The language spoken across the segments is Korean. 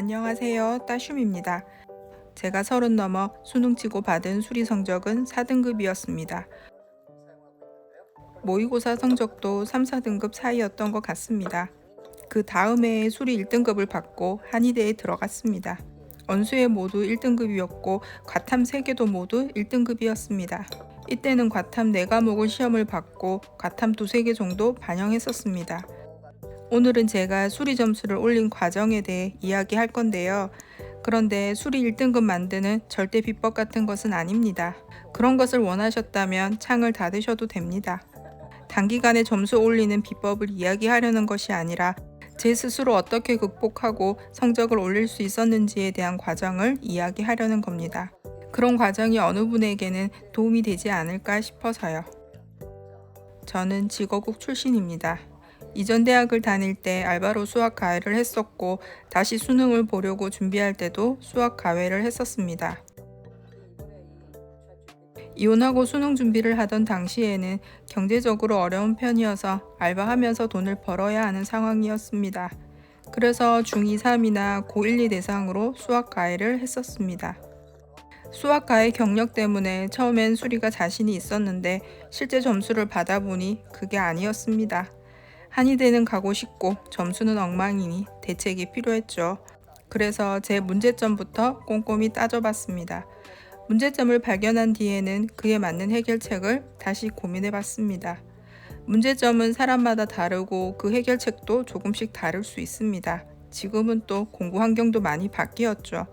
안녕하세요. 따슌입니다. 제가 30 넘어 수능 치고 받은 수리 성적은 4등급이었습니다. 모의고사 성적도 3, 4등급 사이였던 것 같습니다. 그 다음 해에 수리 1등급을 받고 한의대에 들어갔습니다. 언수회 모두 1등급이었고 과탐 3개도 모두 1등급이었습니다. 이때는 과탐 4과목을 시험을 받고 과탐 2, 3개 정도 반영했었습니다. 오늘은 제가 수리 점수를 올린 과정에 대해 이야기할 건데요. 그런데 수리 1등급 만드는 절대 비법 같은 것은 아닙니다. 그런 것을 원하셨다면 창을 닫으셔도 됩니다. 단기간에 점수 올리는 비법을 이야기하려는 것이 아니라 제 스스로 어떻게 극복하고 성적을 올릴 수 있었는지에 대한 과정을 이야기하려는 겁니다. 그런 과정이 어느 분에게는 도움이 되지 않을까 싶어서요. 저는 직어국 출신입니다. 이전 대학을 다닐 때 알바로 수학 과외를 했었고 다시 수능을 보려고 준비할 때도 수학 과외를 했었습니다. 이혼하고 수능 준비를 하던 당시에는 경제적으로 어려운 편이어서 알바하면서 돈을 벌어야 하는 상황이었습니다. 그래서 중2, 3이나 고1, 2 대상으로 수학 과외를 했었습니다. 수학 과외 경력 때문에 처음엔 수리가 자신이 있었는데 실제 점수를 받아보니 그게 아니었습니다. 한의대는 가고 싶고 점수는 엉망이니 대책이 필요했죠. 그래서 제 문제점부터 꼼꼼히 따져봤습니다. 문제점을 발견한 뒤에는 그에 맞는 해결책을 다시 고민해봤습니다. 문제점은 사람마다 다르고 그 해결책도 조금씩 다를 수 있습니다. 지금은 또 공부 환경도 많이 바뀌었죠.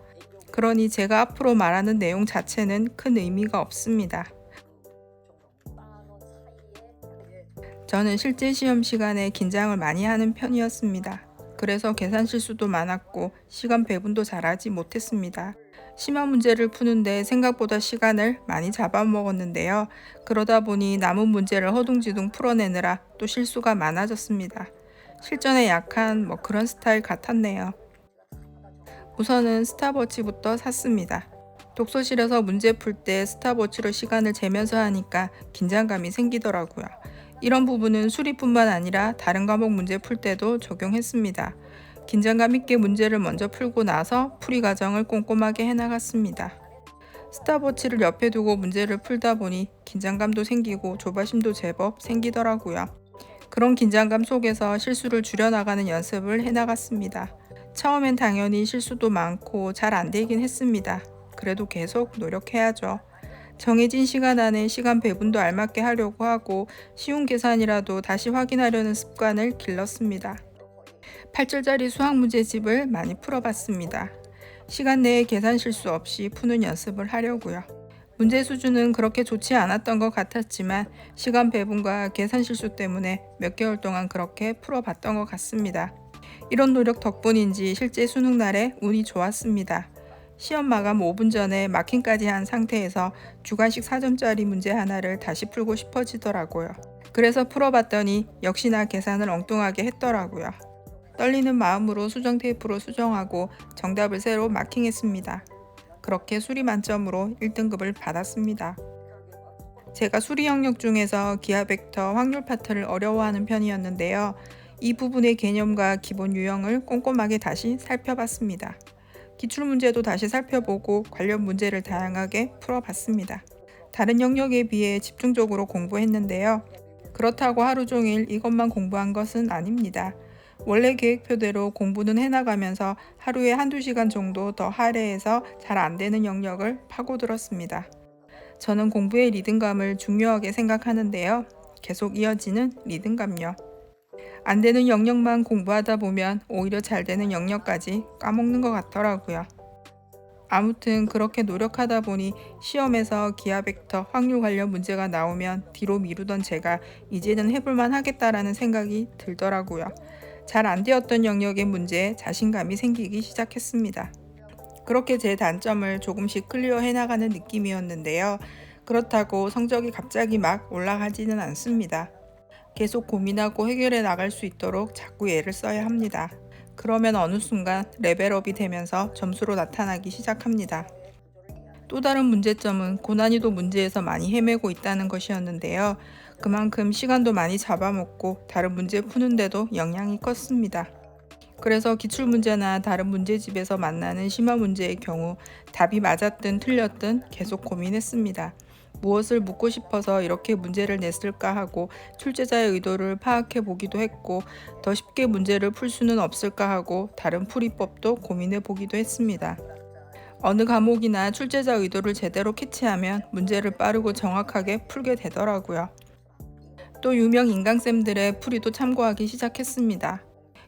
그러니 제가 앞으로 말하는 내용 자체는 큰 의미가 없습니다. 저는 실제 시험 시간에 긴장을 많이 하는 편이었습니다. 그래서 계산 실수도 많았고 시간 배분도 잘하지 못했습니다. 심화 문제를 푸는데 생각보다 시간을 많이 잡아먹었는데요. 그러다 보니 남은 문제를 허둥지둥 풀어내느라 또 실수가 많아졌습니다. 실전에 약한 그런 스타일 같았네요. 우선은 스탑워치부터 샀습니다. 독서실에서 문제 풀 때 스탑워치로 시간을 재면서 하니까 긴장감이 생기더라고요. 이런 부분은 수리뿐만 아니라 다른 과목 문제 풀 때도 적용했습니다. 긴장감 있게 문제를 먼저 풀고 나서 풀이 과정을 꼼꼼하게 해나갔습니다. 스탑워치를 옆에 두고 문제를 풀다 보니 긴장감도 생기고 조바심도 제법 생기더라고요. 그런 긴장감 속에서 실수를 줄여나가는 연습을 해나갔습니다. 처음엔 당연히 실수도 많고 잘 안 되긴 했습니다. 그래도 계속 노력해야죠. 정해진 시간 안에 시간 배분도 알맞게 하려고 하고 쉬운 계산이라도 다시 확인하려는 습관을 길렀습니다. 8절짜리 수학 문제집을 많이 풀어봤습니다. 시간 내에 계산 실수 없이 푸는 연습을 하려고요. 문제 수준은 그렇게 좋지 않았던 것 같았지만 시간 배분과 계산 실수 때문에 몇 개월 동안 그렇게 풀어봤던 것 같습니다. 이런 노력 덕분인지 실제 수능 날에 운이 좋았습니다. 시험 마감 5분 전에 마킹까지 한 상태에서 주관식 4점짜리 문제 하나를 다시 풀고 싶어지더라고요. 그래서 풀어봤더니 역시나 계산을 엉뚱하게 했더라고요. 떨리는 마음으로 수정 테이프로 수정하고 정답을 새로 마킹했습니다. 그렇게 수리 만점으로 1등급을 받았습니다. 제가 수리 영역 중에서 기하 벡터, 확률 파트를 어려워하는 편이었는데요. 이 부분의 개념과 기본 유형을 꼼꼼하게 다시 살펴봤습니다. 기출문제도 다시 살펴보고 관련 문제를 다양하게 풀어봤습니다. 다른 영역에 비해 집중적으로 공부했는데요. 그렇다고 하루 종일 이것만 공부한 것은 아닙니다. 원래 계획표대로 공부는 해나가면서 하루에 한두 시간 정도 더 할애해서 잘 안 되는 영역을 파고들었습니다. 저는 공부의 리듬감을 중요하게 생각하는데요. 계속 이어지는 리듬감요. 안 되는 영역만 공부하다 보면 오히려 잘 되는 영역까지 까먹는 것 같더라고요. 아무튼 그렇게 노력하다 보니 시험에서 기하 벡터, 확률 관련 문제가 나오면 뒤로 미루던 제가 이제는 해볼만 하겠다라는 생각이 들더라고요. 잘 안 되었던 영역의 문제에 자신감이 생기기 시작했습니다. 그렇게 제 단점을 조금씩 클리어해 나가는 느낌이었는데요. 그렇다고 성적이 갑자기 막 올라가지는 않습니다. 계속 고민하고 해결해 나갈 수 있도록 자꾸 애를 써야 합니다. 그러면 어느 순간 레벨업이 되면서 점수로 나타나기 시작합니다. 또 다른 문제점은 고난이도 문제에서 많이 헤매고 있다는 것이었는데요. 그만큼 시간도 많이 잡아먹고 다른 문제 푸는데도 영향이 컸습니다. 그래서 기출문제나 다른 문제집에서 만나는 심화 문제의 경우 답이 맞았든 틀렸든 계속 고민했습니다. 무엇을 묻고 싶어서 이렇게 문제를 냈을까 하고 출제자의 의도를 파악해 보기도 했고, 더 쉽게 문제를 풀 수는 없을까 하고 다른 풀이법도 고민해 보기도 했습니다. 어느 과목이나 출제자 의도를 제대로 캐치하면 문제를 빠르고 정확하게 풀게 되더라고요. 또 유명 인강쌤들의 풀이도 참고하기 시작했습니다.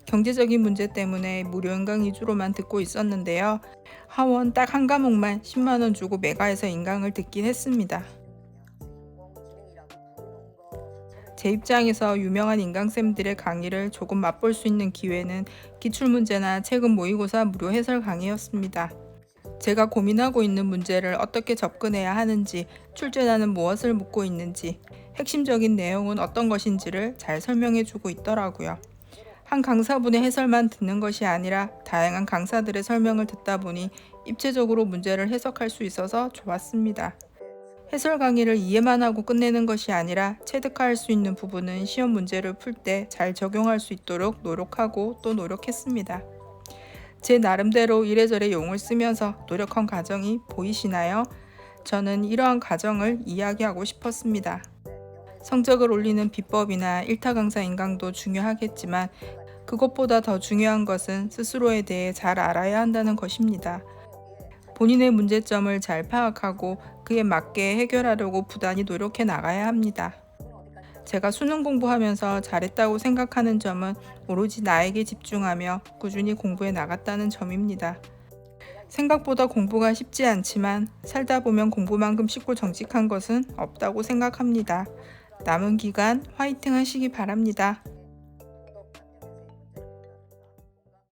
경제적인 문제 때문에 무료 인강 위주로만 듣고 있었는데요. 하원 딱 한 과목만 10만 원 주고 매가해서 인강을 듣긴 했습니다. 제 입장에서 유명한 인강쌤들의 강의를 조금 맛볼 수 있는 기회는 기출문제나 최근 모의고사 무료 해설 강의였습니다. 제가 고민하고 있는 문제를 어떻게 접근해야 하는지, 출제자는 무엇을 묻고 있는지, 핵심적인 내용은 어떤 것인지를 잘 설명해 주고 있더라고요. 한 강사분의 해설만 듣는 것이 아니라 다양한 강사들의 설명을 듣다 보니 입체적으로 문제를 해석할 수 있어서 좋았습니다. 해설 강의를 이해만 하고 끝내는 것이 아니라 체득할 수 있는 부분은 시험 문제를 풀 때 잘 적용할 수 있도록 노력하고 또 노력했습니다. 제 나름대로 이래저래 용을 쓰면서 노력한 과정이 보이시나요? 저는 이러한 과정을 이야기하고 싶었습니다. 성적을 올리는 비법이나 일타 강사 인강도 중요하겠지만 그것보다 더 중요한 것은 스스로에 대해 잘 알아야 한다는 것입니다. 본인의 문제점을 잘 파악하고 그에 맞게 해결하려고 부단히 노력해 나가야 합니다. 제가 수능 공부하면서 잘했다고 생각하는 점은 오로지 나에게 집중하며 꾸준히 공부해 나갔다는 점입니다. 생각보다 공부가 쉽지 않지만 살다 보면 공부만큼 쉽고 정직한 것은 없다고 생각합니다. 남은 기간 화이팅 하시기 바랍니다.